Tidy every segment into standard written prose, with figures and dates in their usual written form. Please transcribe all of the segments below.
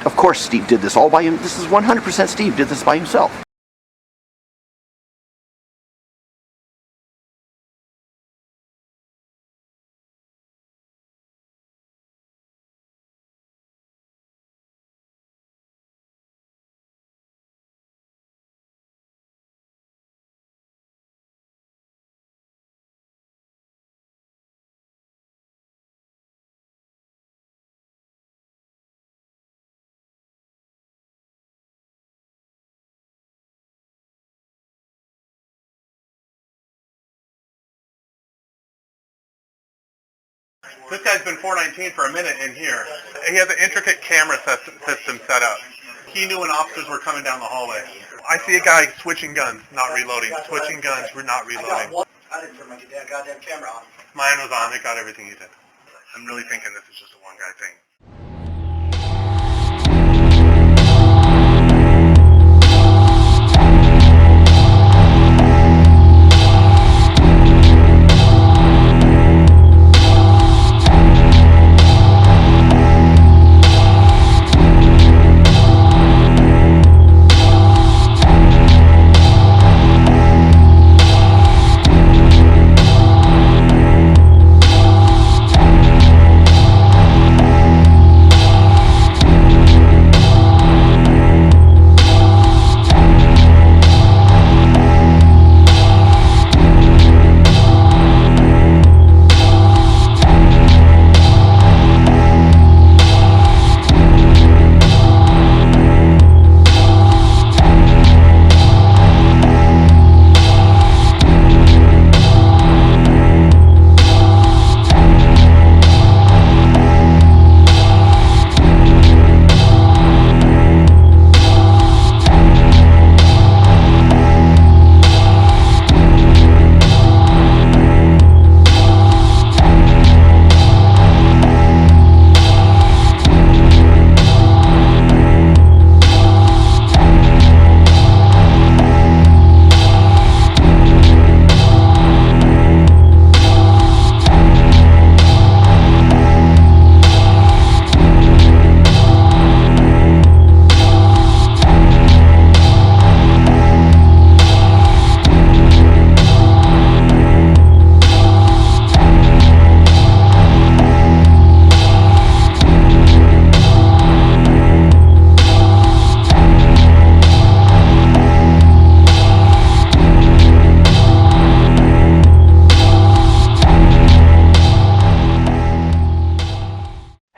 Of course Steve did this all by him. This is 100% Steve did this by himself. This guy's been 419 for a minute in here. He has an intricate camera system set up. He knew when officers were coming down the hallway. I see a guy switching guns, not reloading. Switching guns, we're not reloading. I didn't turn my goddamn camera on. Mine was on. It got everything you did. I'm really thinking this is just a one-guy thing.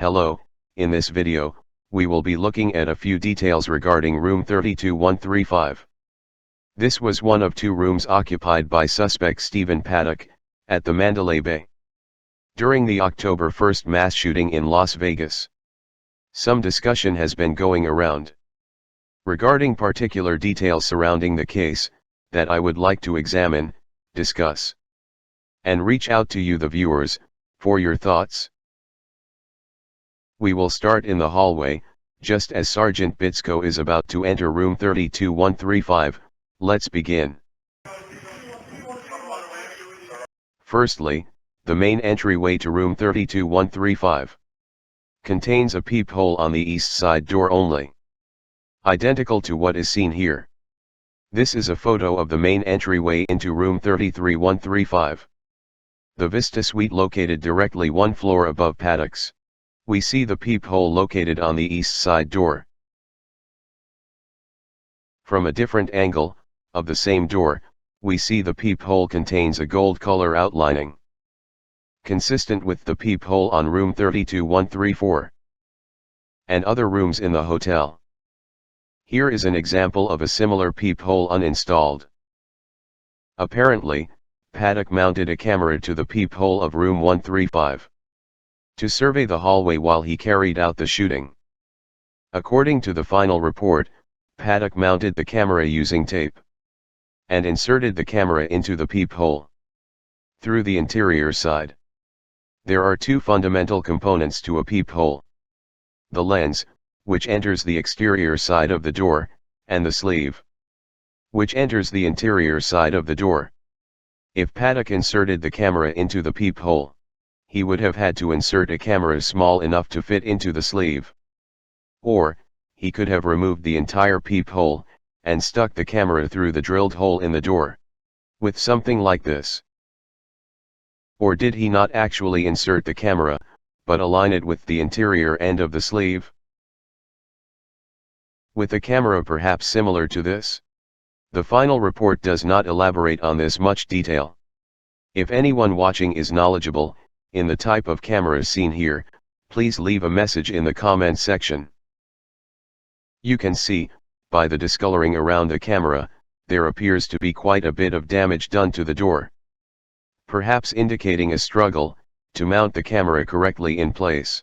Hello, in this video, we will be looking at a few details regarding room 32135. This was one of two rooms occupied by suspect Stephen Paddock, at the Mandalay Bay, during the October 1st mass shooting in Las Vegas. Some discussion has been going around regarding particular details surrounding the case, that I would like to examine, discuss, and reach out to you the viewers, for your thoughts. We will start in the hallway, just as Sergeant Bitsko is about to enter room 32135, let's begin. Firstly, the main entryway to room 32135 contains a peephole on the east side door only, identical to what is seen here. This is a photo of the main entryway into room 33135. The Vista Suite located directly one floor above Paddock's. We see the peephole located on the east side door. From a different angle, of the same door, we see the peephole contains a gold color outlining, consistent with the peephole on room 32134, and other rooms in the hotel. Here is an example of a similar peephole uninstalled. Apparently, Paddock mounted a camera to the peephole of room 135. To survey the hallway while he carried out the shooting. According to the final report, Paddock mounted the camera using tape, and inserted the camera into the peephole through the interior side. There are two fundamental components to a peephole: the lens, which enters the exterior side of the door, and the sleeve, which enters the interior side of the door. If Paddock inserted the camera into the peephole, he would have had to insert a camera small enough to fit into the sleeve. Or, he could have removed the entire peephole, and stuck the camera through the drilled hole in the door. With something like this. Or did he not actually insert the camera, but align it with the interior end of the sleeve? With a camera perhaps similar to this? The final report does not elaborate on this much detail. If anyone watching is knowledgeable in the type of cameras seen here, please leave a message in the comment section. You can see, by the discoloring around the camera, there appears to be quite a bit of damage done to the door. Perhaps indicating a struggle to mount the camera correctly in place.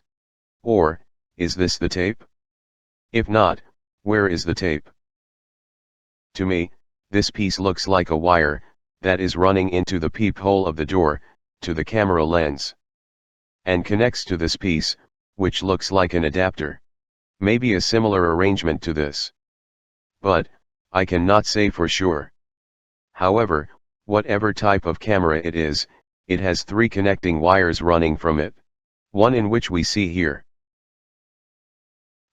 Or, is this the tape? If not, where is the tape? To me, this piece looks like a wire that is running into the peephole of the door, to the camera lens. And connects to this piece, which looks like an adapter. Maybe a similar arrangement to this. But, I cannot say for sure. However, whatever type of camera it is, it has 3 connecting wires running from it. One in which we see here,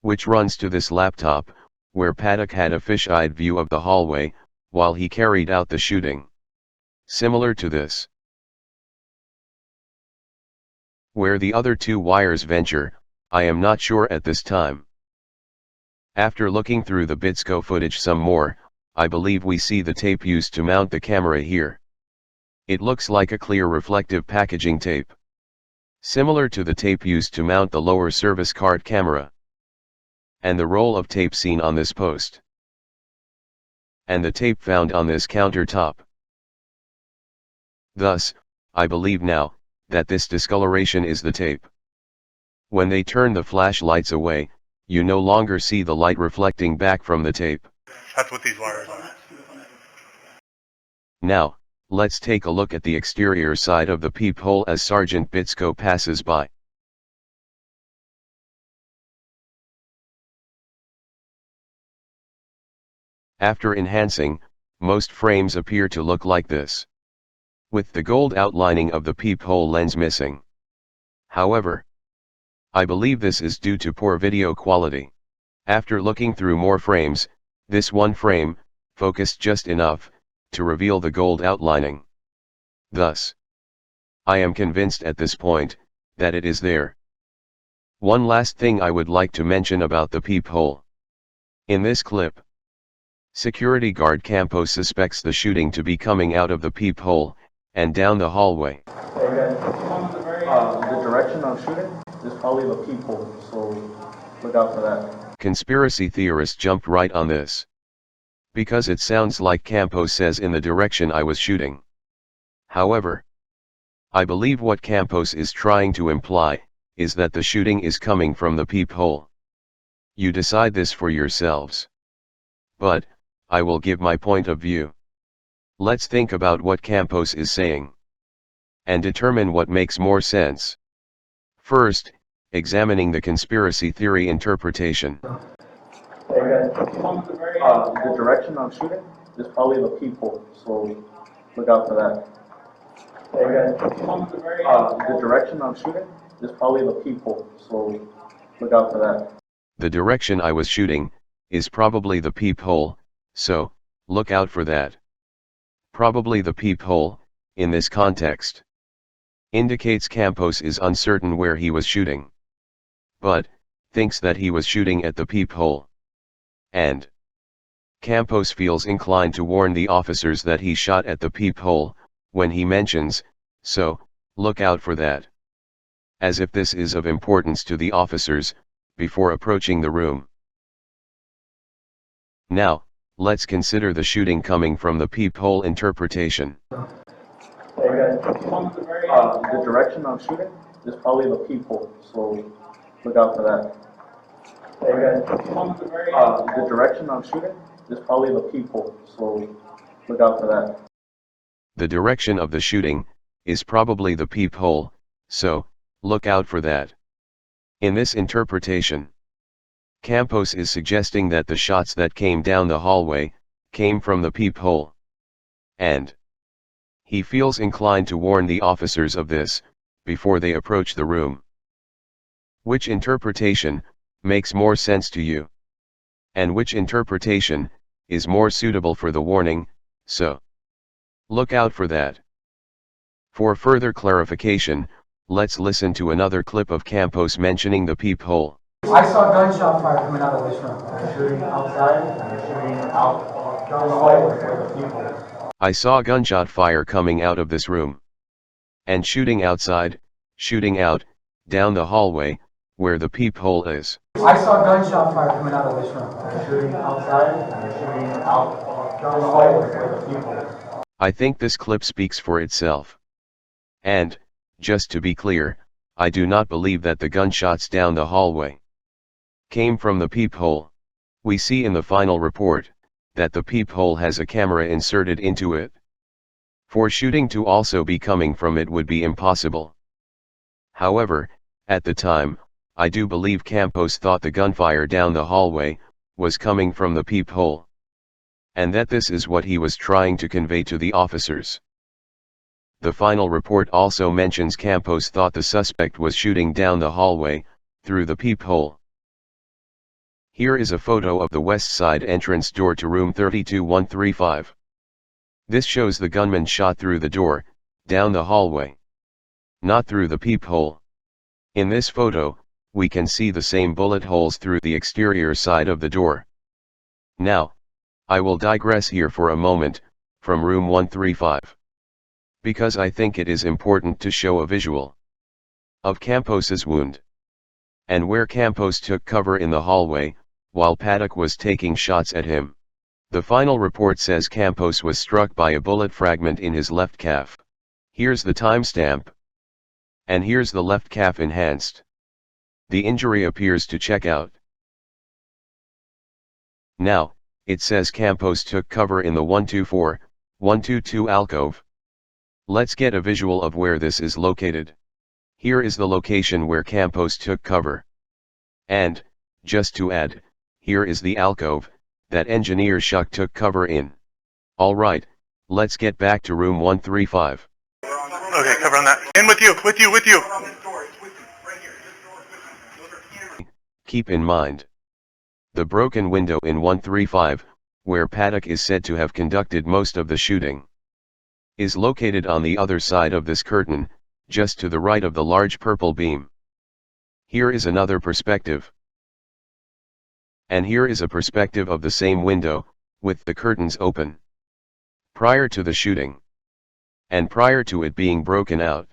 which runs to this laptop, where Paddock had a fish-eyed view of the hallway, while he carried out the shooting. Similar to this. Where the other 2 wires venture, I am not sure at this time. After looking through the Bitsco footage some more, I believe we see the tape used to mount the camera here. It looks like a clear reflective packaging tape. Similar to the tape used to mount the lower service card camera. And the roll of tape seen on this post. And the tape found on this countertop. Thus, I believe now, that this discoloration is the tape. When they turn the flashlights away, you no longer see the light reflecting back from the tape. That's what these wires are. Now, let's take a look at the exterior side of the peephole as Sergeant Bitsco passes by. After enhancing, most frames appear to look like this, with the gold outlining of the peephole lens missing. However, I believe this is due to poor video quality. After looking through more frames, this one frame focused just enough to reveal the gold outlining. Thus, I am convinced at this point that it is there. One last thing I would like to mention about the peephole. In this clip, security guard Campos suspects the shooting to be coming out of the peephole and down the hallway. The direction I'm shooting is probably the peephole, so look out for that. Conspiracy theorists jumped right on this. Because it sounds like Campos says in the direction I was shooting. However, I believe what Campos is trying to imply is that the shooting is coming from the peephole. You decide this for yourselves. But, I will give my point of view. Let's think about what Campos is saying. And determine what makes more sense. First, examining the conspiracy theory interpretation. The direction I'm shooting is probably the peephole, so look out for that. The direction I'm shooting is probably the peephole, so look out for that. The direction I was shooting is probably the peephole, so look out for that. Probably the peephole, in this context, indicates Campos is uncertain where he was shooting, but thinks that he was shooting at the peephole. And Campos feels inclined to warn the officers that he shot at the peephole, when he mentions, so look out for that. As if this is of importance to the officers, before approaching the room. Now, let's consider the shooting coming from the peephole interpretation. The direction I'm shooting is probably the peephole, so look out for that. The direction I'm shooting is probably the peephole, so look out for that. The direction of the shooting is probably the peephole, so look out for that. In this interpretation, Campos is suggesting that the shots that came down the hallway came from the peephole. And he feels inclined to warn the officers of this before they approach the room. Which interpretation makes more sense to you? and which interpretation is more suitable for the warning, so look out for that. For further clarification, let's listen to another clip of Campos mentioning the peephole. I saw gunshot fire coming out of this room. Shooting outside and shooting out down the hallway where the people. I saw gunshot fire coming out of this room. And shooting outside, shooting out, down the hallway, where the peephole is. I saw gunshot fire coming out of this room. Shooting outside and shooting out down the hallway where the people. I think this clip speaks for itself. And, just to be clear, I do not believe that the gunshots down the hallway came from the peephole. We see in the final report that the peephole has a camera inserted into it. For shooting to also be coming from it would be impossible. However, at the time, I do believe Campos thought the gunfire down the hallway was coming from the peephole, and that this is what he was trying to convey to the officers. The final report also mentions Campos thought the suspect was shooting down the hallway, through the peephole. Here is a photo of the west side entrance door to room 32135. This shows the gunman shot through the door, down the hallway, not through the peephole. In this photo, we can see the same bullet holes through the exterior side of the door. Now, I will digress here for a moment, from room 135. Because I think it is important to show a visual of Campos's wound, and where Campos took cover in the hallway, while Paddock was taking shots at him. The final report says Campos was struck by a bullet fragment in his left calf. Here's the timestamp. And here's the left calf enhanced. The injury appears to check out. Now, it says Campos took cover in the 124, 122 alcove. Let's get a visual of where this is located. Here is the location where Campos took cover. And, just to add, here is the alcove that engineer Shuck took cover in. Alright, let's get back to room 135. Okay, cover on that. In with you, with you, with you. Keep in mind the broken window in 135, where Paddock is said to have conducted most of the shooting, is located on the other side of this curtain, just to the right of the large purple beam. Here is another perspective. And here is a perspective of the same window, with the curtains open. Prior to the shooting. And prior to it being broken out.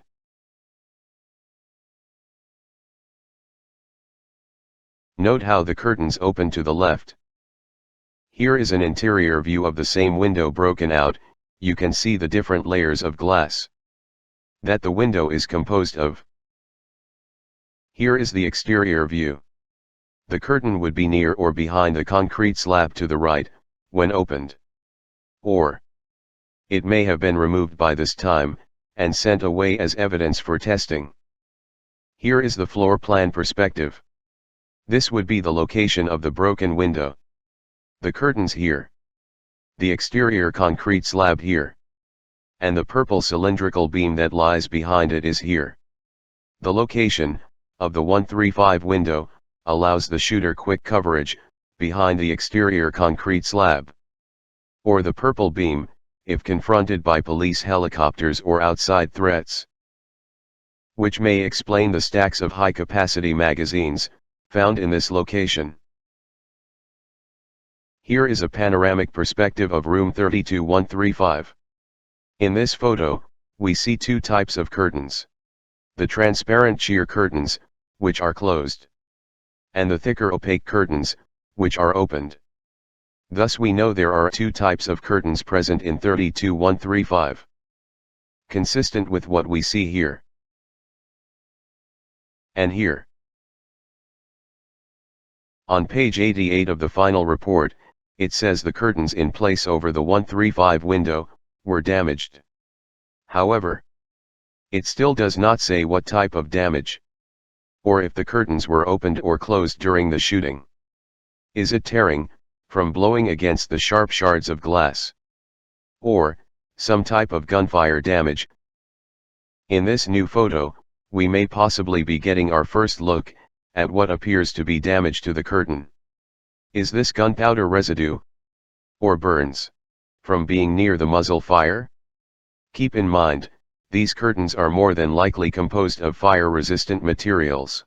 Note how the curtains open to the left. Here is an interior view of the same window broken out. You can see the different layers of glass that the window is composed of. Here is the exterior view. The curtain would be near or behind the concrete slab to the right, when opened. Or, it may have been removed by this time, and sent away as evidence for testing. Here is the floor plan perspective. This would be the location of the broken window. The curtains here. The exterior concrete slab here. And the purple cylindrical beam that lies behind it is here. The location of the 135 window allows the shooter quick coverage behind the exterior concrete slab. Or the purple beam, if confronted by police helicopters or outside threats. Which may explain the stacks of high-capacity magazines found in this location. Here is a panoramic perspective of room 32135. In this photo, we see two types of curtains. The transparent sheer curtains, which are closed. And the thicker opaque curtains, which are opened. Thus we know there are two types of curtains present in 32135. Consistent with what we see here. And here. On page 88 of the final report, it says the curtains in place over the 135 window were damaged. However, it still does not say what type of damage, or if the curtains were opened or closed during the shooting. Is it tearing, from blowing against the sharp shards of glass? Or, some type of gunfire damage? In this new photo, we may possibly be getting our first look at what appears to be damage to the curtain. Is this gunpowder residue? Or burns? From being near the muzzle fire? Keep in mind, these curtains are more than likely composed of fire-resistant materials.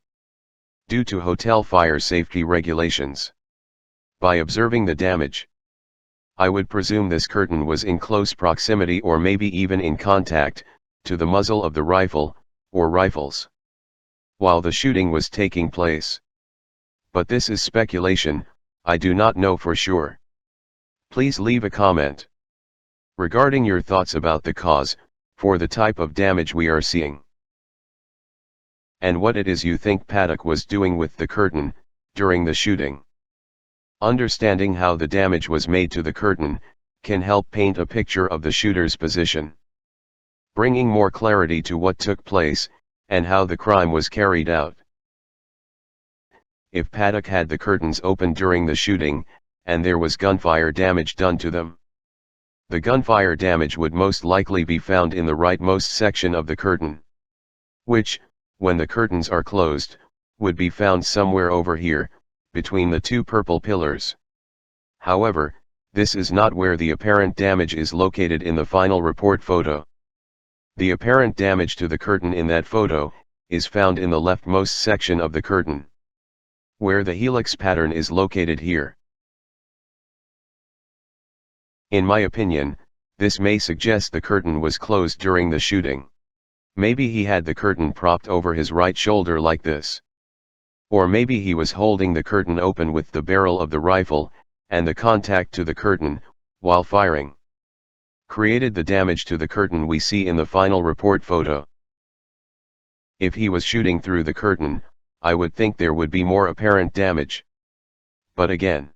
Due to hotel fire safety regulations. By observing the damage, I would presume this curtain was in close proximity or maybe even in contact, to the muzzle of the rifle, or rifles, while the shooting was taking place. But this is speculation, I do not know for sure. Please leave a comment regarding your thoughts about the cause, for the type of damage we are seeing. And what it is you think Paddock was doing with the curtain, during the shooting. Understanding how the damage was made to the curtain, can help paint a picture of the shooter's position, bringing more clarity to what took place, and how the crime was carried out. If Paddock had the curtains open during the shooting, and there was gunfire damage done to them, the gunfire damage would most likely be found in the rightmost section of the curtain, which, when the curtains are closed, would be found somewhere over here, between the two purple pillars. However, this is not where the apparent damage is located in the final report photo. The apparent damage to the curtain in that photo, is found in the leftmost section of the curtain, where the helix pattern is located here. In my opinion, this may suggest the curtain was closed during the shooting. Maybe he had the curtain propped over his right shoulder like this. Or maybe he was holding the curtain open with the barrel of the rifle, and the contact to the curtain, while firing, created the damage to the curtain we see in the final report photo. If he was shooting through the curtain, I would think there would be more apparent damage. But again,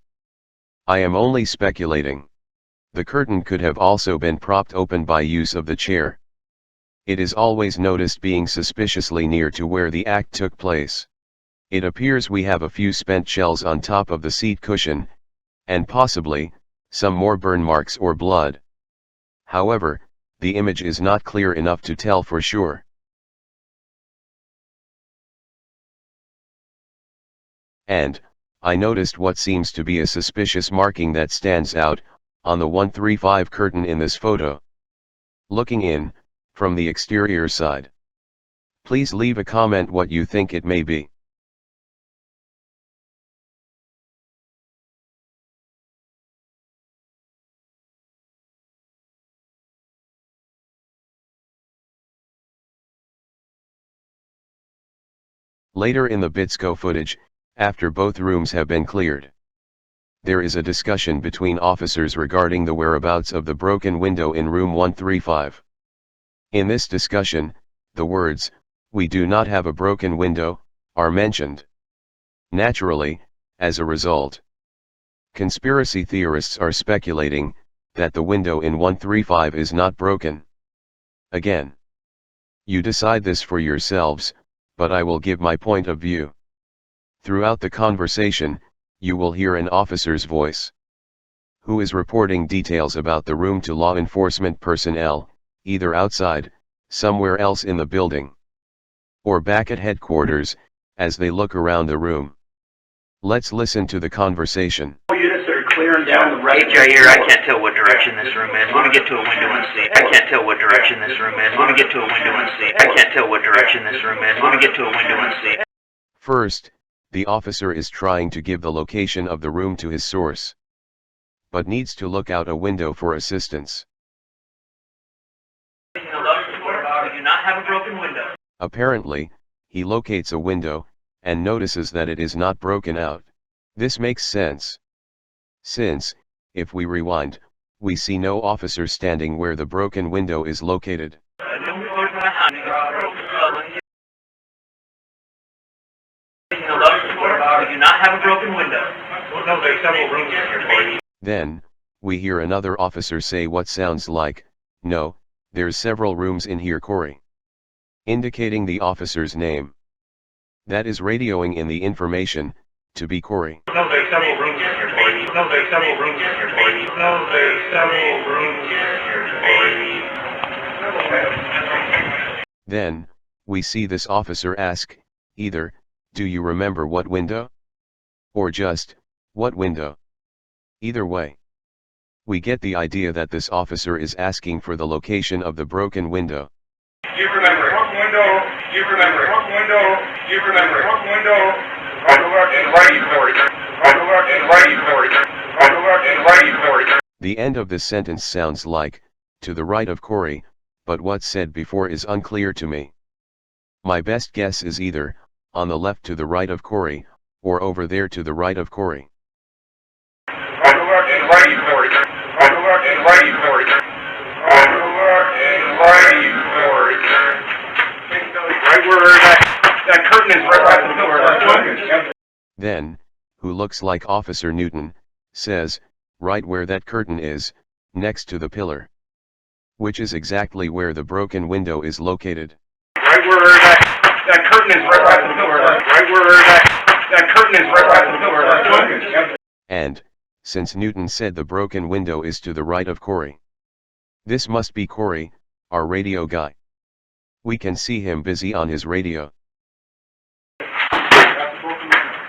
I am only speculating. The curtain could have also been propped open by use of the chair. It is always noticed being suspiciously near to where the act took place. It appears we have a few spent shells on top of the seat cushion, and possibly, some more burn marks or blood. However, the image is not clear enough to tell for sure. And, I noticed what seems to be a suspicious marking that stands out, on the 135 curtain in this photo. Looking in, from the exterior side. Please leave a comment what you think it may be. Later in the Bitsco footage, after both rooms have been cleared, there is a discussion between officers regarding the whereabouts of the broken window in room 135. In this discussion, the words, "We do not have a broken window," are mentioned. Naturally, as a result, conspiracy theorists are speculating that the window in 135 is not broken. Again, you decide this for yourselves, but I will give my point of view. Throughout the conversation, you will hear an officer's voice, who is reporting details about the room to law enforcement personnel, either outside, somewhere else in the building, or back at headquarters, as they look around the room. Let's listen to the conversation. Units that are clearing down the right. Here, I can't tell what direction this room is. Let me get to a window and see. I can't tell what direction this room is. Let me get to a window and see. I can't tell what direction this room is. Let me get to a window and see. First, the officer is trying to give the location of the room to his source, but needs to look out a window for assistance. We do not have a broken window. Apparently, he locates a window, and notices that it is not broken out. This makes sense, since, if we rewind, we see no officer standing where the broken window is located. We do not have a broken window. No, there's several rooms in here. Then, we hear another officer say what sounds like, "No, there's several rooms in here, Corey," indicating the officer's name. That is radioing in the information, to be Corey. No, there's several rooms in here. No, there's several rooms in here. No, there's several rooms in here. Then, we see this officer ask, either, "Do you remember what window?" or just, What window? Either way, we get the idea that this officer is asking for the location of the broken window. You remember it. What window? You remember it. What window? You remember it. What window? On the left and right, ignore it. On the left and right, ignore it. On the left and right, ignore it. The end of this sentence sounds like, to the right of Corey, but what's said before is unclear to me. My best guess is either, on the left to the right of Corey, or over there to the right of Corey. On the left and right, ignore it. On the left and right, ignore it. On the left and right, ignore it. Right where that curtain is, right by the door. Then, who looks like Officer Newton, says, right where that curtain is, next to the pillar. Which is exactly where the broken window is located. Right where that curtain is, right by the door. Right where that curtain is, right by the door. And, since Newton said the broken window is to the right of Corey, this must be Corey, our radio guy. We can see him busy on his radio. Okay,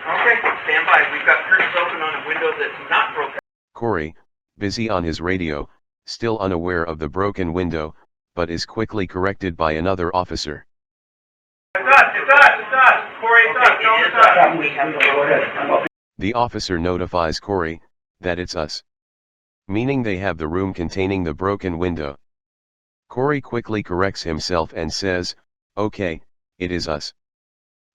stand by. We've got curtains open on a window that's not broken. Corey, busy on his radio, still unaware of the broken window, but is quickly corrected by another officer. It's us. Corey, it's us. No, it's us. We have the The officer notifies Corey that it's us, meaning they have the room containing the broken window. Corey quickly corrects himself and says, okay, it is us.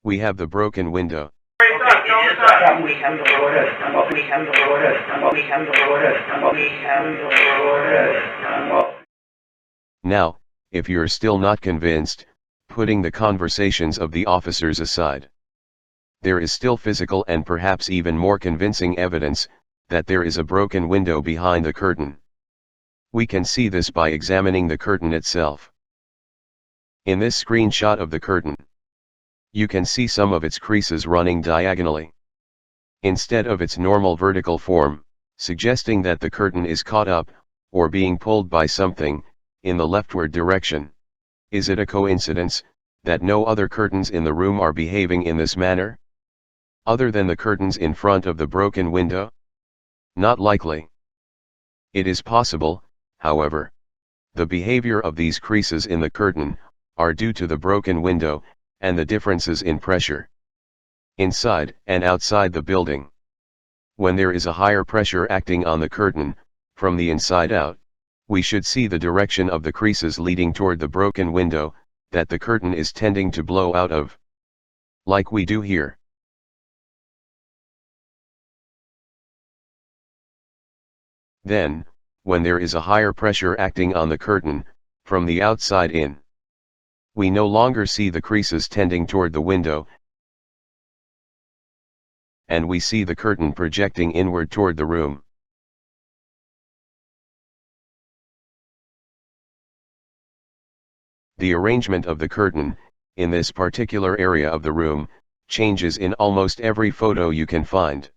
We have the broken window. Corey, it's us. No, it's us. We have the orders. We have the orders. We have the orders. We have the orders. Now, if you're still not convinced, putting the conversations of the officers aside, there is still physical and perhaps even more convincing evidence that there is a broken window behind the curtain. We can see this by examining the curtain itself. In this screenshot of the curtain, you can see some of its creases running diagonally, instead of its normal vertical form, suggesting that the curtain is caught up, or being pulled by something, in the leftward direction. Is it a coincidence that no other curtains in the room are behaving in this manner, other than the curtains in front of the broken window? Not likely. It is possible, however, the behavior of these creases in the curtain are due to the broken window and the differences in pressure inside and outside the building. When there is a higher pressure acting on the curtain, from the inside out, we should see the direction of the creases leading toward the broken window that the curtain is tending to blow out of. Like we do here. Then, when there is a higher pressure acting on the curtain, from the outside in, we no longer see the creases tending toward the window, and we see the curtain projecting inward toward the room. The arrangement of the curtain, in this particular area of the room, changes in almost every photo you can find.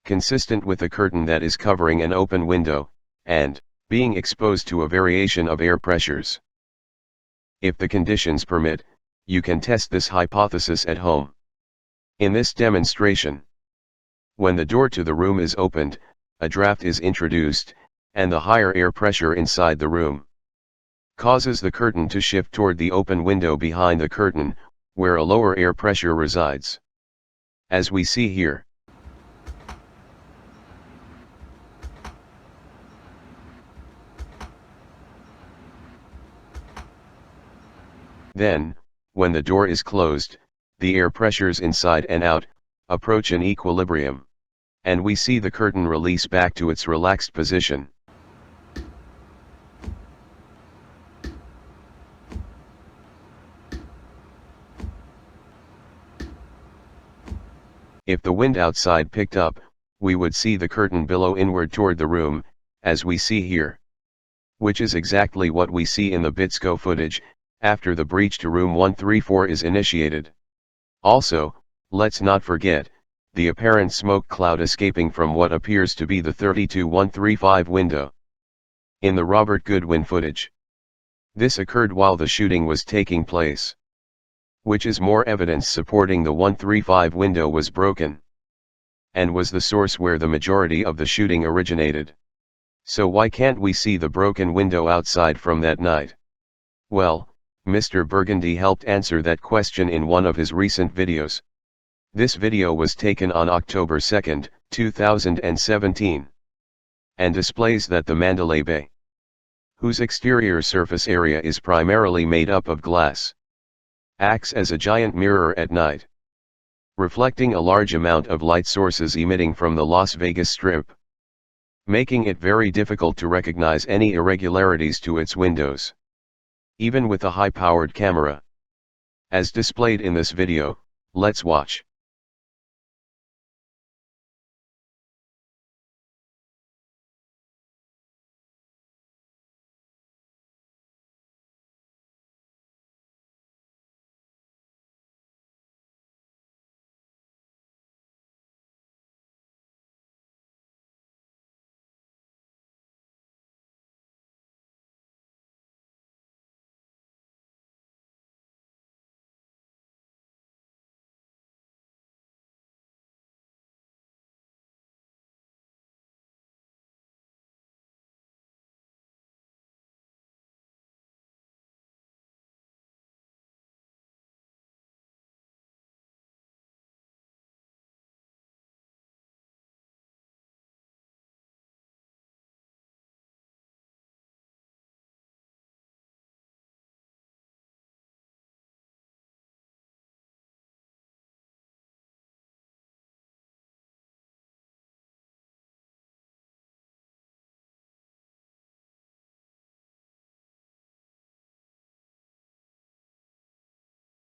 Consistent with a curtain that is covering an open window, and being exposed to a variation of air pressures. If the conditions permit, you can test this hypothesis at home. In this demonstration, when the door to the room is opened, a draft is introduced, and the higher air pressure inside the room causes the curtain to shift toward the open window behind the curtain, where a lower air pressure resides. As we see here. Then, when the door is closed, the air pressures inside and out approach an equilibrium, and we see the curtain release back to its relaxed position. If the wind outside picked up, we would see the curtain billow inward toward the room, as we see here. Which is exactly what we see in the Bitsko footage, after the breach to room 134 is initiated. Also, let's not forget, the apparent smoke cloud escaping from what appears to be the 32135 window. In the Robert Goodwin footage. This occurred while the shooting was taking place. Which is more evidence supporting the 135 window was broken. and was the source where the majority of the shooting originated. So why can't we see the broken window outside from that night? Well, Mr. Burgundy helped answer that question in one of his recent videos. This video was taken on October 2, 2017, and displays that the Mandalay Bay, whose exterior surface area is primarily made up of glass, acts as a giant mirror at night, reflecting a large amount of light sources emitting from the Las Vegas Strip, making it very difficult to recognize any irregularities to its windows, even with a high-powered camera. As displayed in this video, let's watch.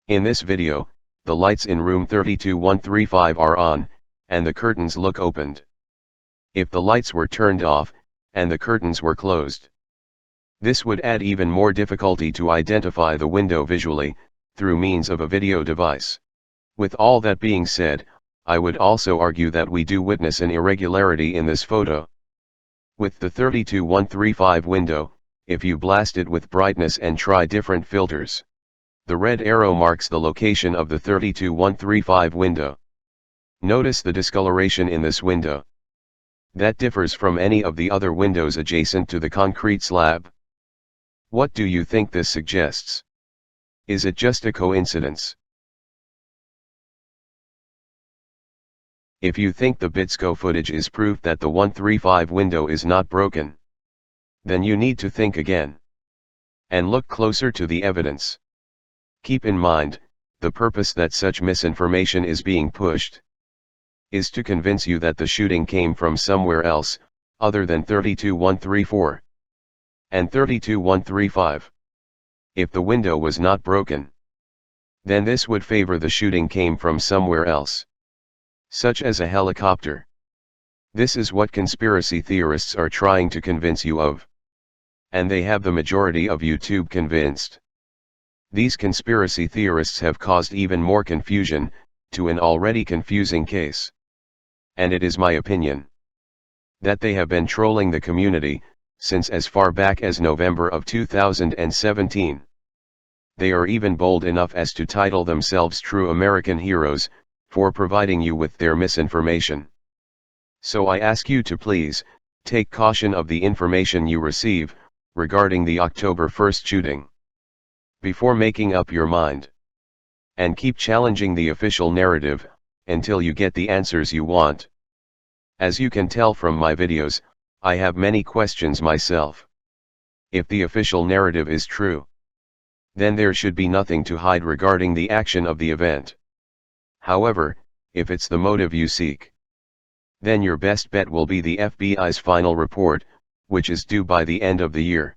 In this video, the lights in room 32135 are on, and the curtains look opened. If the lights were turned off, and the curtains were closed, this would add even more difficulty to identify the window visually, through means of a video device. With all that being said, I would also argue that we do witness an irregularity in this photo. With the 32135 window, if you blast it with brightness and try different filters, the red arrow marks the location of the 32135 window. Notice the discoloration in this window. That differs from any of the other windows adjacent to the concrete slab. What do you think this suggests? Is it just a coincidence? If you think the Bitsco footage is proof that the 135 window is not broken, then you need to think again and look closer to the evidence. Keep in mind, the purpose that such misinformation is being pushed is to convince you that the shooting came from somewhere else, other than 32134 and 32135. If the window was not broken, then this would favor the shooting came from somewhere else, such as a helicopter. This is what conspiracy theorists are trying to convince you of, and they have the majority of YouTube convinced. These conspiracy theorists have caused even more confusion to an already confusing case. And it is my opinion that they have been trolling the community since as far back as November of 2017. They are even bold enough as to title themselves true American heroes for providing you with their misinformation. So I ask you to please take caution of the information you receive regarding the October 1st shooting before making up your mind, and keep challenging the official narrative until you get the answers you want. As you can tell from my videos, I have many questions myself. If the official narrative is true, then there should be nothing to hide regarding the action of the event. However, if it's the motive you seek, then your best bet will be the FBI's final report, which is due by the end of the year.